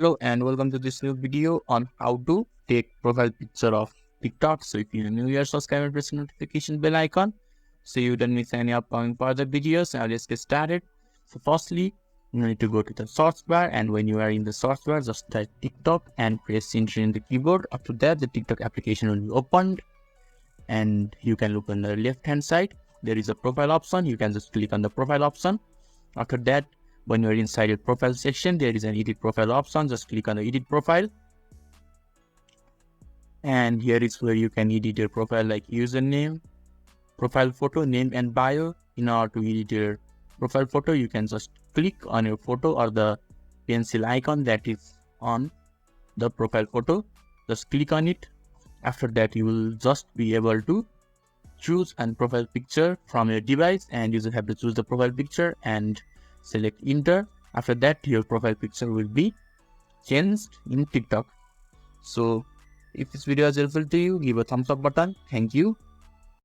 Hello and welcome to this new video on how to take profile picture of TikTok. So if you're new here, subscribe and press the notification bell icon so you don't miss any upcoming further videos. Now let's get started. So firstly, you need to go to the search bar, and when you are in the search bar, just type TikTok and press enter in the keyboard. After that, the TikTok application will be opened, and you can look on the left hand side. There is a profile option. You can just click on the profile option. After that, when you're inside your profile section, there is an edit profile option. Just click on the edit profile, and here is where you can edit your profile, like username, profile photo, name and bio. In order to edit your profile photo, you can just click on your photo or the pencil icon that is on the profile photo. Just click on it. After that, you will just be able to choose a profile picture from your device, and you just have to choose the profile picture and select enter. After that, your profile picture will be changed in TikTok. So if this video is helpful to you, give a thumbs up button. Thank you.